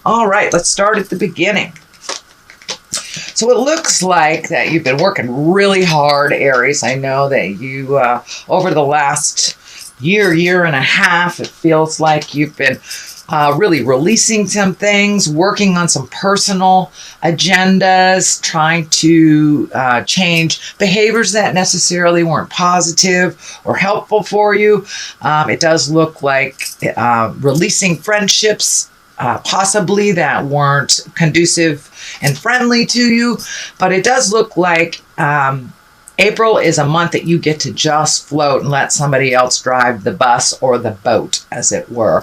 All right, let's start at the beginning. So it looks like that you've been working really hard, Aries. I know that you, over the last year and a half, it feels like you've been really releasing some things, working on some personal agendas, trying to change behaviors that necessarily weren't positive or helpful for you. It does look like releasing friendships possibly that weren't conducive and friendly to you, but it does look like April is a month that you get to just float and let somebody else drive the bus or the boat, as it were.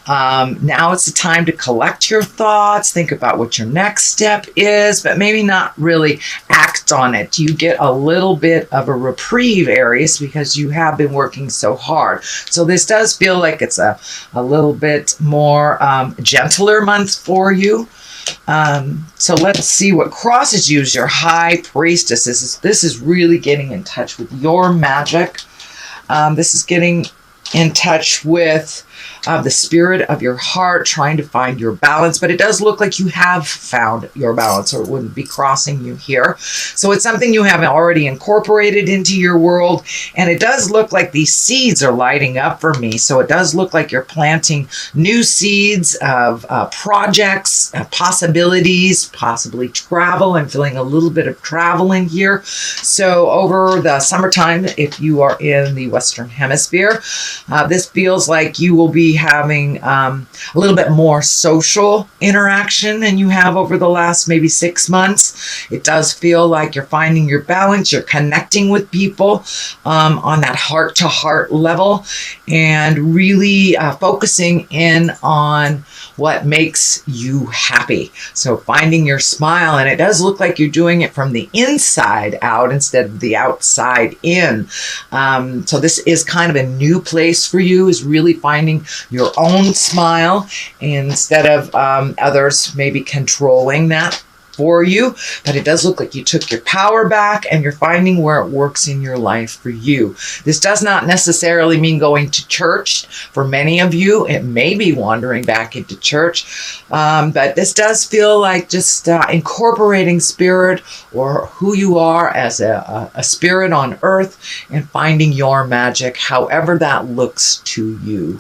Now it's the time to collect your thoughts, think about what your next step is, but maybe not really act on it. You get a little bit of a reprieve, Aries, because you have been working so hard. So this does feel like it's a little bit more gentler month for you. So let's see what crosses you as your high priestess. This is really getting in touch with your magic. This is getting in touch with the spirit of your heart, trying to find your balance. But it does look like you have found your balance, or it wouldn't be crossing you here. So it's something you have already incorporated into your world. And it does look like these seeds are lighting up for me. So it does look like you're planting new seeds of projects, possibilities, possibly travel. I'm feeling a little bit of travel in here. So over the summertime, if you are in the Western Hemisphere, this feels like you will be having a little bit more social interaction than you have over the last maybe 6 months. It does feel like you're finding your balance. You're connecting with people on that heart-to-heart level and really focusing in on what makes you happy. So finding your smile, and it does look like you're doing it from the inside out instead of the outside in. So this is kind of a new place for you, is really finding your own smile instead of others maybe controlling that for you. But it does look like you took your power back and you're finding where it works in your life for you. This does not necessarily mean going to church. For many of you, it may be wandering back into church. But this does feel like just incorporating spirit or who you are as a spirit on earth and finding your magic, however that looks to you.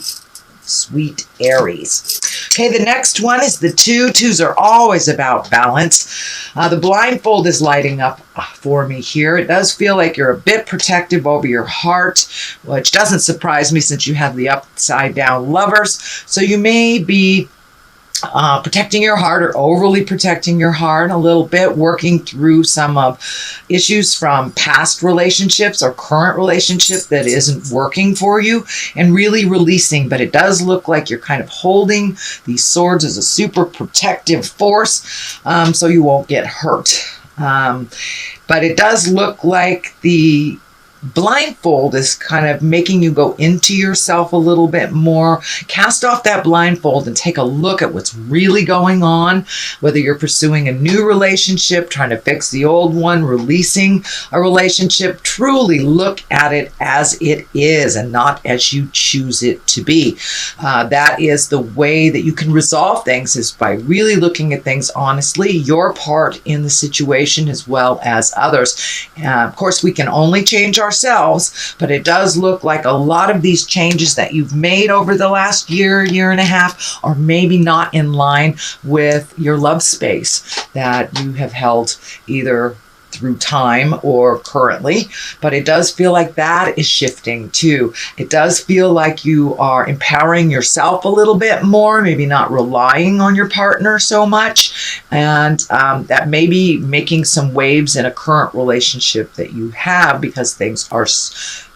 Sweet Aries. Okay, the next one is the 2. 2s are always about balance. The blindfold is lighting up for me here. It does feel like you're a bit protective over your heart, which doesn't surprise me since you have the upside down lovers. So you may be protecting your heart or overly protecting your heart a little bit, working through some of issues from past relationships or current relationship that isn't working for you, and really releasing. But it does look like you're kind of holding these swords as a super protective force, so you won't get hurt. But it does look like the blindfold is kind of making you go into yourself a little bit more. Cast off that blindfold and take a look at what's really going on, whether you're pursuing a new relationship, trying to fix the old one, releasing a relationship. Truly look at it as it is and not as you choose it to be. That is the way that you can resolve things, is by really looking at things honestly, your part in the situation as well as others. Of course, we can only change ourselves, but it does look like a lot of these changes that you've made over the last year and a half are maybe not in line with your love space that you have held either through time or currently. But it does feel like that is shifting too. It does feel like you are empowering yourself a little bit more, maybe not relying on your partner so much, and that may be making some waves in a current relationship that you have because things are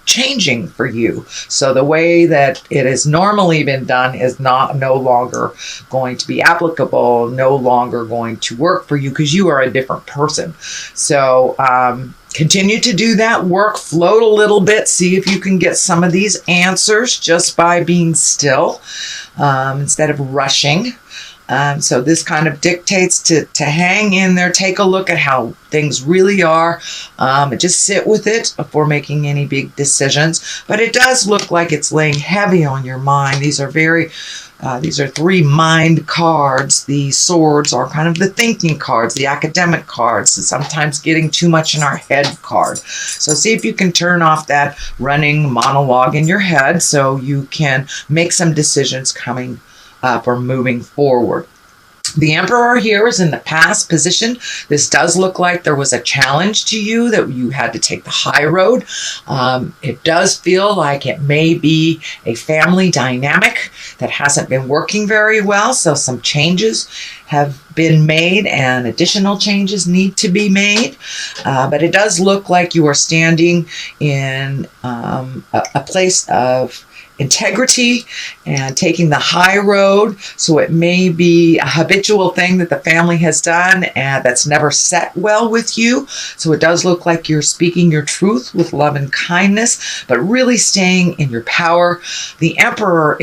changing for you. So the way that it has normally been done is no longer going to be applicable, no longer going to work for you because you are a different person. So continue to do that work, float a little bit, see if you can get some of these answers just by being still instead of rushing. So this kind of dictates to hang in there, take a look at how things really are, and just sit with it before making any big decisions. But it does look like it's laying heavy on your mind. These are very These are 3 mind cards. The swords are kind of the thinking cards, the academic cards, and sometimes getting too much in our head card. So see if you can turn off that running monologue in your head so you can make some decisions coming up or moving forward. The Emperor here is in the past position. This does look like there was a challenge to you, that you had to take the high road. It does feel like it may be a family dynamic that hasn't been working very well. So some changes have been made and additional changes need to be made. But it does look like you are standing in a place of integrity and taking the high road. So it may be a habitual thing that the family has done and that's never set well with you. So it does look like you're speaking your truth with love and kindness, but really staying in your power. The Emperor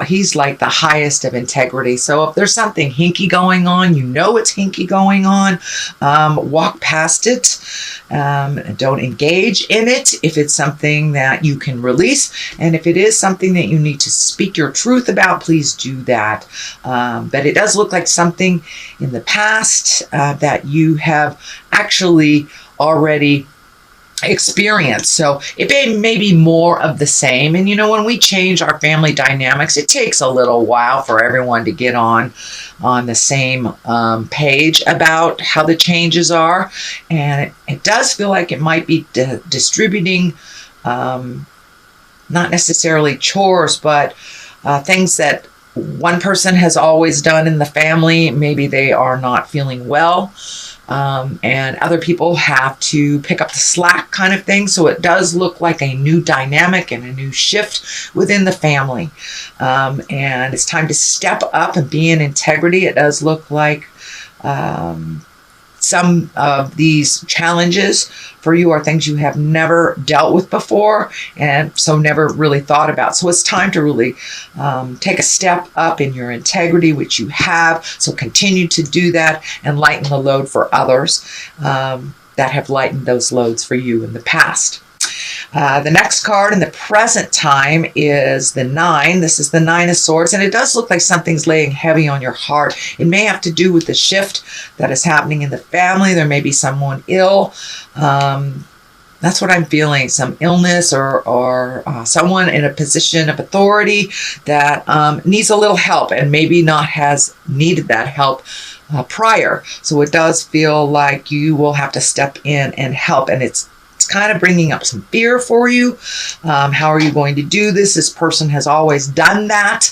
he's like the highest of integrity. So if there's something hinky going on, you know it's hinky going on, walk past it. Don't engage in it if it's something that you can release. And if it is something that you need to speak your truth about, please do that. But it does look like something in the past that you have actually already experienced. So it may be more of the same. And when we change our family dynamics, it takes a little while for everyone to get on the same page about how the changes are. And it does feel like it might be distributing not necessarily chores, but things that one person has always done in the family. Maybe they are not feeling well, and other people have to pick up the slack kind of thing. So it does look like a new dynamic and a new shift within the family. And it's time to step up and be in integrity. It does look like some of these challenges for you are things you have never dealt with before and so never really thought about. So it's time to really take a step up in your integrity, which you have. So continue to do that and lighten the load for others that have lightened those loads for you in the past. The next card in the present time is the 9. This is the 9 of Swords, and it does look like something's laying heavy on your heart. It may have to do with the shift that is happening in the family. There may be someone ill. That's what I'm feeling, some illness or someone in a position of authority that needs a little help and maybe not has needed that help prior. So it does feel like you will have to step in and help, and it's kind of bringing up some fear for you. How are you going to do this? This person has always done that.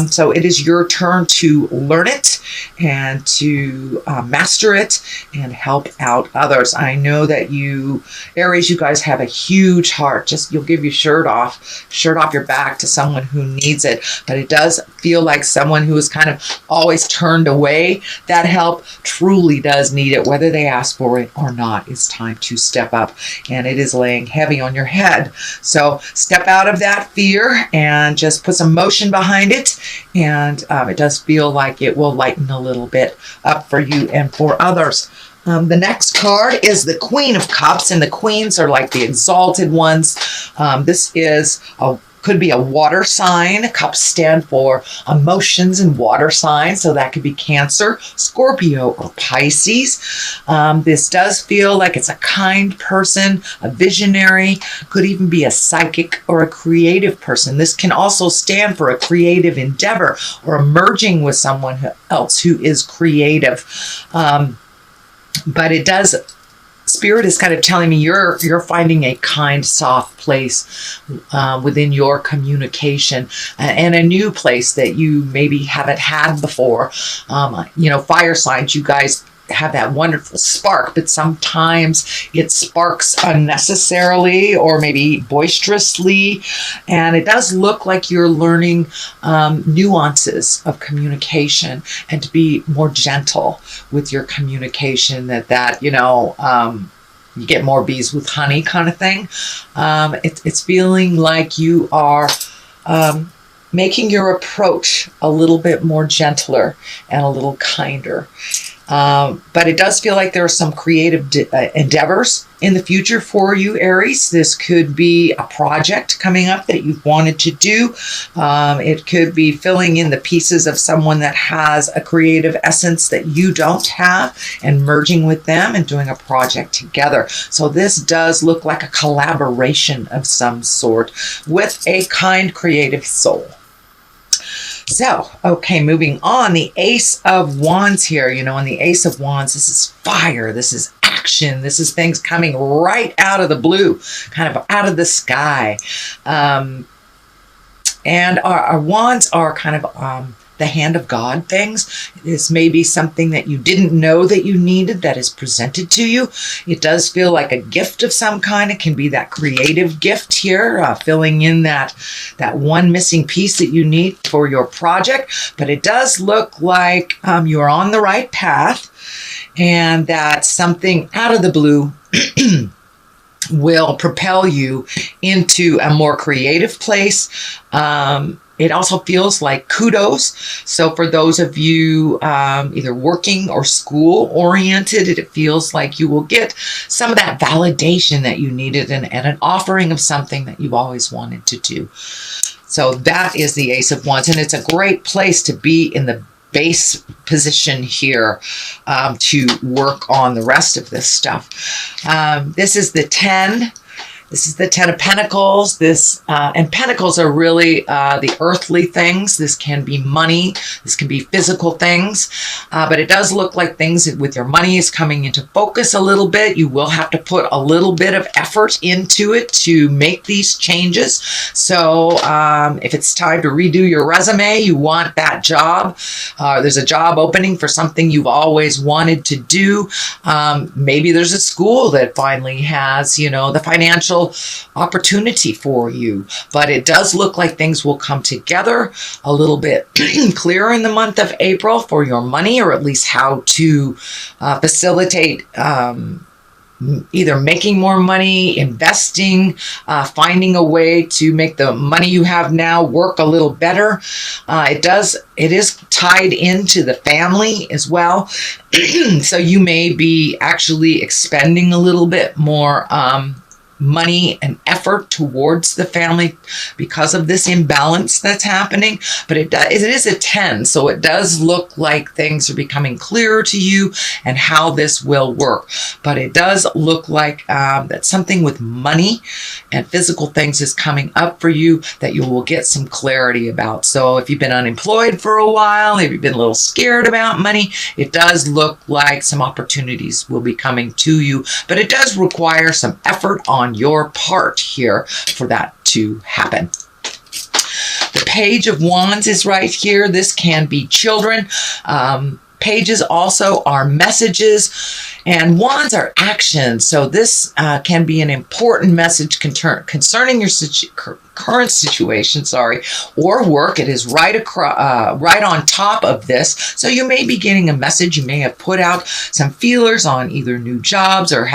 So it is your turn to learn it and to master it and help out others. I know that you, Aries, you guys have a huge heart. You'll give your shirt off your back to someone who needs it. But it does feel like someone who has kind of always turned away that help truly does need it, whether they ask for it or not. It's time to step up. And it is laying heavy on your head. So step out of that fear and just put some motion behind it. And it does feel like it will lighten a little bit up for you and for others. The next card is the Queen of Cups, and the queens are like the exalted ones. This is could be a water sign. Cups stand for emotions and water signs, so that could be Cancer, Scorpio, or Pisces. This does feel like it's a kind person, a visionary, could even be a psychic or a creative person. This can also stand for a creative endeavor or merging with someone else who is creative. But it does, Spirit is kind of telling me you're finding a kind, soft place within your communication and a new place that you maybe haven't had before. Fire signs, you guys have that wonderful spark, but sometimes it sparks unnecessarily or maybe boisterously. And it does look like you're learning nuances of communication and to be more gentle with your communication, you get more bees with honey kind of thing. It's feeling like you are making your approach a little bit more gentler and a little kinder. But it does feel like there are some creative endeavors in the future for you, Aries. This could be a project coming up that you've wanted to do. It could be filling in the pieces of someone that has a creative essence that you don't have and merging with them and doing a project together. So this does look like a collaboration of some sort with a kind, creative soul. So, okay, moving on, the Ace of Wands here, you know, and the Ace of Wands, this is fire, this is action, this is things coming right out of the blue, kind of out of the sky. And our wands are kind of the hand of God things. This may be something that you didn't know that you needed that is presented to you. It does feel like a gift of some kind. It can be that creative gift here, filling in that one missing piece that you need for your project. But it does look like you're on the right path and that something out of the blue will propel you into a more creative place. It also feels like kudos. So for those of you either working or school oriented, it feels like you will get some of that validation that you needed and an offering of something that you've always wanted to do. So that is the Ace of Wands. And it's a great place to be in the base position here to work on the rest of this stuff. This is the 10. This is the 10 of Pentacles. And Pentacles are really the earthly things. This can be money. This can be physical things. But it does look like things with your money is coming into focus a little bit. You will have to put a little bit of effort into it to make these changes. So if it's time to redo your resume, you want that job. There's a job opening for something you've always wanted to do. Maybe there's a school that finally has, you know, the financial opportunity for you, but it does look like things will come together a little bit clearer in the month of April for your money, or at least how to facilitate either making more money, investing, finding a way to make the money you have now work a little better. It is tied into the family as well. So you may be actually expending a little bit more money and effort towards the family because of this imbalance that's happening. But it is a 10, so it does look like things are becoming clearer to you and how this will work. But it does look like that something with money and physical things is coming up for you that you will get some clarity about. So if you've been unemployed for a while, if you've been a little scared about money, it does look like some opportunities will be coming to you. But it does require some effort on your part here for that to happen. The Page of Wands is right here. This can be children. Pages also are messages, and wands are action. So this can be an important message concerning your current situation, or work. It is right on top of this. So you may be getting a message. You may have put out some feelers on either new jobs or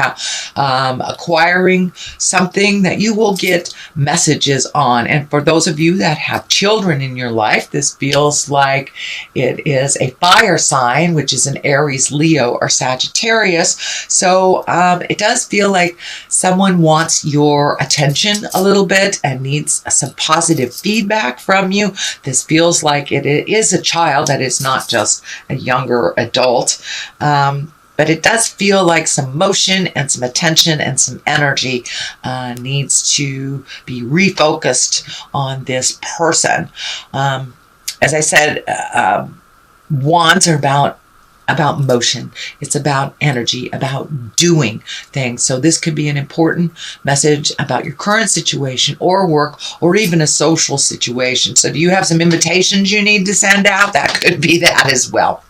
acquiring something that you will get messages on. And for those of you that have children in your life, this feels like it is a fire sign, which is an Aries, Leo, or Sagittarius. So it does feel like someone wants your attention a little bit and needs some positive feedback from you. This feels like it is a child, that is not just a younger adult. But it does feel like some motion and some attention and some energy needs to be refocused on this person. As I said, wands are about motion. It's about energy, about doing things. So this could be an important message about your current situation or work or even a social situation. So do you have some invitations you need to send out? That could be that as well.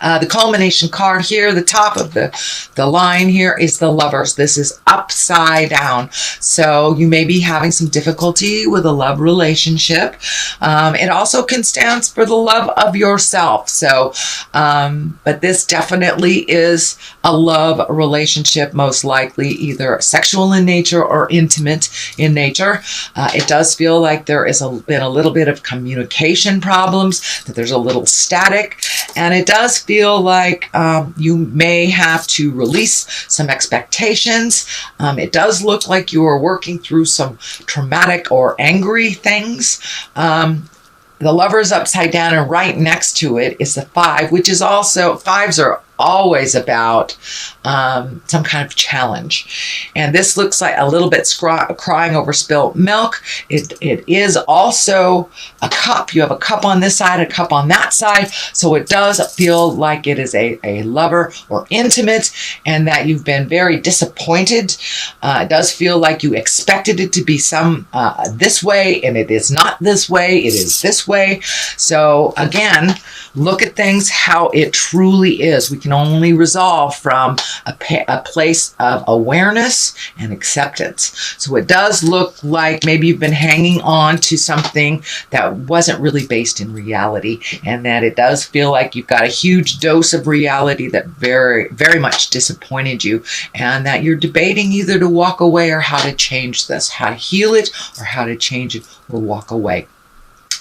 The culmination card here, the top of the line here is the Lovers. This is upside down. So you may be having some difficulty with a love relationship. It also can stand for the love of yourself. So, but this definitely is a love relationship, most likely either sexual in nature or intimate in nature. It does feel like there is been a little bit of communication problems, that there's a little static, and it does feel like you may have to release some expectations. It does look like you are working through some traumatic or angry things. The Lover's upside down, and right next to it is the 5, which is also, 5s are always about some kind of challenge. And this looks like a little bit crying over spilt milk. It is also a cup. You have a cup on this side, a cup on that side. So it does feel like it is a lover or intimate, and that you've been very disappointed. It does feel like you expected it to be some this way, and it is not this way. It is this way. So again, look at things how it truly is. We can only resolve from a place of awareness and acceptance. So it does look like maybe you've been hanging on to something that wasn't really based in reality, and that it does feel like you've got a huge dose of reality that very, very much disappointed you, and that you're debating either to walk away or how to change this, how to heal it or how to change it or walk away.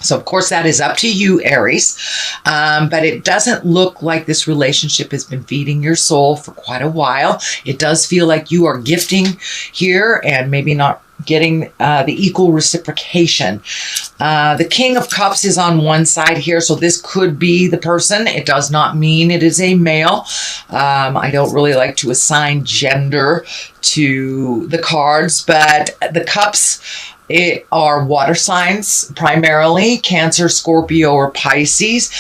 So, of course, that is up to you, Aries, but it doesn't look like this relationship has been feeding your soul for quite a while. It does feel like you are gifting here and maybe not getting the equal reciprocation. The King of Cups is on one side here, so this could be the person. It does not mean it is a male. I don't really like to assign gender to the cards, but the cups are water signs, primarily Cancer, Scorpio, or Pisces.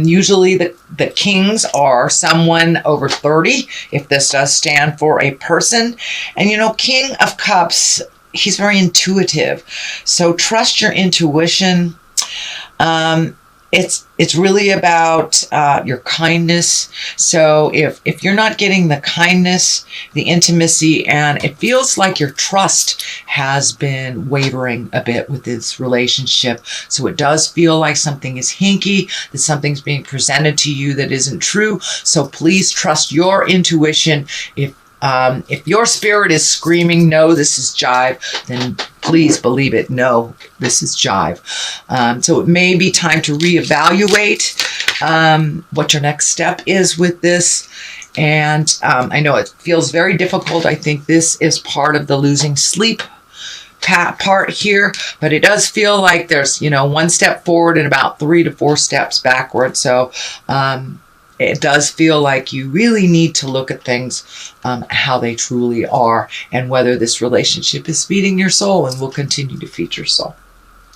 Usually the kings are someone over 30, if this does stand for a person. And you know, King of Cups, he's very intuitive. So trust your intuition. It's really about your kindness. So if you're not getting the kindness, the intimacy, and it feels like your trust has been wavering a bit with this relationship. So it does feel like something is hinky, that something's being presented to you that isn't true. So please trust your intuition. If your spirit is screaming, no, this is jive, then please believe it. No, this is jive. So it may be time to reevaluate what your next step is with this. And I know it feels very difficult. I think this is part of the losing sleep part here, but it does feel like there's, one step forward and about 3 to 4 steps backward. So it does feel like you really need to look at things how they truly are, and whether this relationship is feeding your soul and will continue to feed your soul.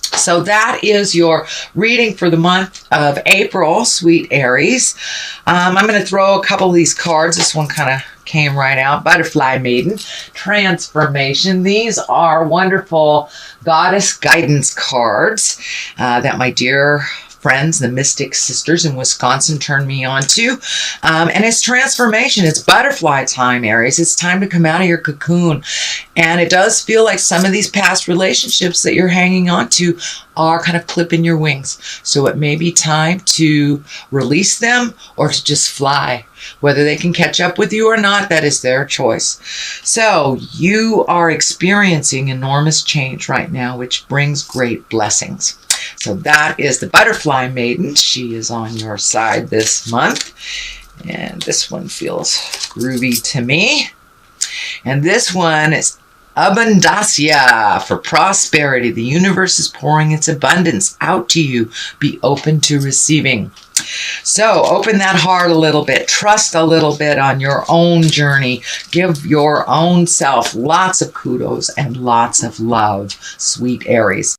So that is your reading for the month of April, sweet Aries. I'm going to throw a couple of these cards. This one kind of came right out. Butterfly Maiden, Transformation. These are wonderful goddess guidance cards that my dear friends, the Mystic Sisters in Wisconsin, turned me on to. And it's transformation. It's butterfly time, Aries. It's time to come out of your cocoon. And it does feel like some of these past relationships that you're hanging on to are kind of clipping your wings. So it may be time to release them or to just fly. Whether they can catch up with you or not, that is their choice. So you are experiencing enormous change right now, which brings great blessings. So that is the Butterfly Maiden. She is on your side this month. And this one feels groovy to me. And this one is Abundancia, for prosperity. The universe is pouring its abundance out to you. Be open to receiving. So open that heart a little bit. Trust a little bit on your own journey. Give your own self lots of kudos and lots of love, sweet Aries.